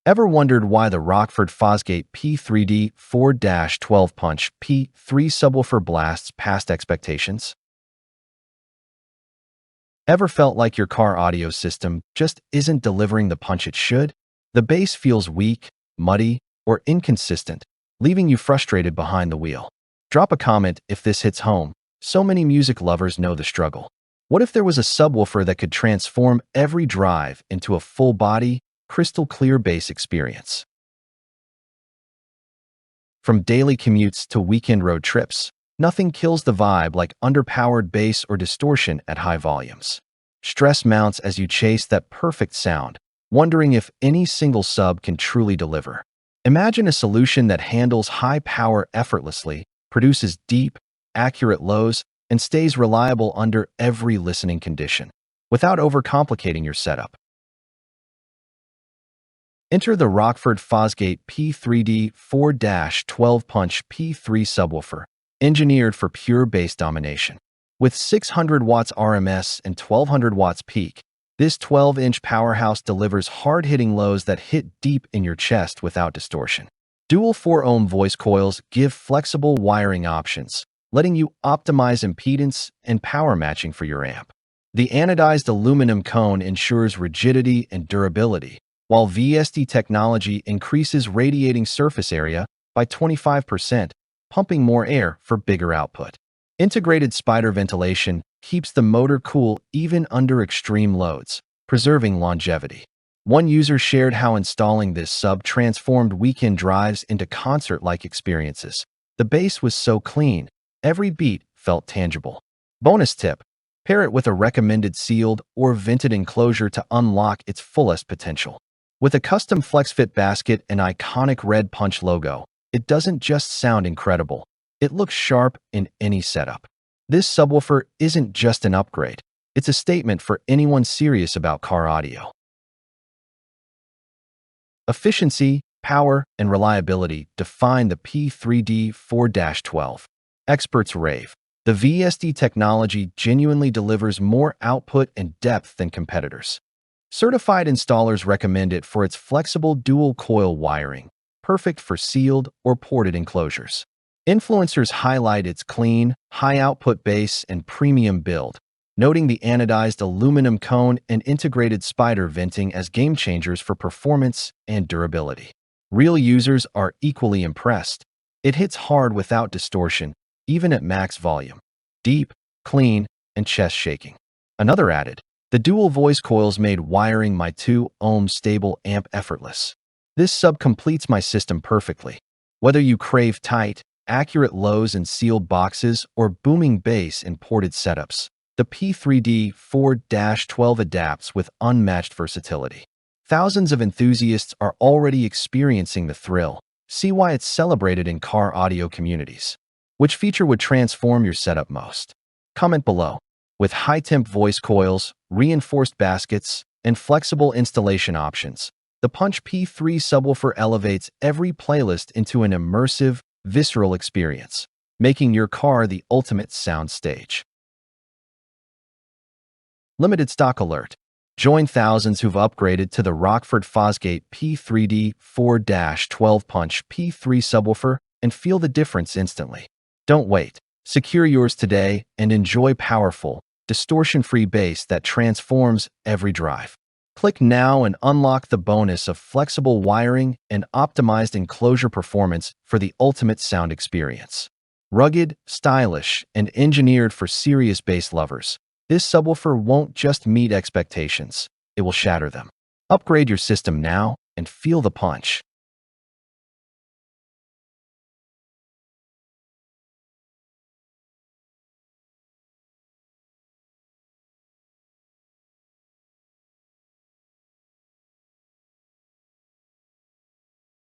Ever wondered why the Rockford Fosgate P3D4-12 punch P3 subwoofer blasts past expectations? Ever felt like your car audio system just isn't delivering the punch it should? The bass feels weak, muddy, or inconsistent, leaving you frustrated behind the wheel. Drop a comment if this hits home. So many music lovers know the struggle. What if there was a subwoofer that could transform every drive into a full-body, crystal-clear bass experience? From daily commutes to weekend road trips, nothing kills the vibe like underpowered bass or distortion at high volumes. Stress mounts as you chase that perfect sound, wondering if any single sub can truly deliver. Imagine a solution that handles high power effortlessly, produces deep, accurate lows, and stays reliable under every listening condition, without overcomplicating your setup. Enter the Rockford Fosgate P3D4-12 punch P3 subwoofer, engineered for pure bass domination. With 600 watts RMS and 1200 watts peak, this 12-inch powerhouse delivers hard-hitting lows that hit deep in your chest without distortion. Dual 4-ohm voice coils give flexible wiring options, letting you optimize impedance and power matching for your amp. The anodized aluminum cone ensures rigidity and durability, while VSD technology increases radiating surface area by 25%, pumping more air for bigger output. Integrated spider ventilation keeps the motor cool even under extreme loads, preserving longevity. One user shared how installing this sub transformed weekend drives into concert-like experiences. The bass was so clean, every beat felt tangible. Bonus tip: pair it with a recommended sealed or vented enclosure to unlock its fullest potential. With a custom FlexFit basket and iconic red punch logo, it doesn't just sound incredible, it looks sharp in any setup. This subwoofer isn't just an upgrade, it's a statement for anyone serious about car audio. Efficiency, power, and reliability define the P3D4-12. Experts rave. The VSD technology genuinely delivers more output and depth than competitors. Certified installers recommend it for its flexible dual coil wiring, perfect for sealed or ported enclosures. Influencers highlight its clean, high-output bass and premium build, noting the anodized aluminum cone and integrated spider venting as game changers for performance and durability. Real users are equally impressed. It hits hard without distortion, even at max volume. Deep, clean, and chest shaking. Another added: the dual voice coils made wiring my 2-ohm stable amp effortless. This sub completes my system perfectly. Whether you crave tight, accurate lows in sealed boxes or booming bass in ported setups, the P3D4-12 adapts with unmatched versatility. Thousands of enthusiasts are already experiencing the thrill. See why it's celebrated in car audio communities. Which feature would transform your setup most? Comment below. With high-temp voice coils, reinforced baskets, and flexible installation options, the Punch P3 subwoofer elevates every playlist into an immersive, visceral experience, making your car the ultimate sound stage. Limited stock alert. Join thousands who've upgraded to the Rockford Fosgate P3D4-12 punch P3 subwoofer and feel the difference instantly. Don't wait. Secure yours today and enjoy powerful, distortion-free bass that transforms every drive. Click now and unlock the bonus of flexible wiring and optimized enclosure performance for the ultimate sound experience. Rugged, stylish, and engineered for serious bass lovers, this subwoofer won't just meet expectations, it will shatter them. Upgrade your system now and feel the punch.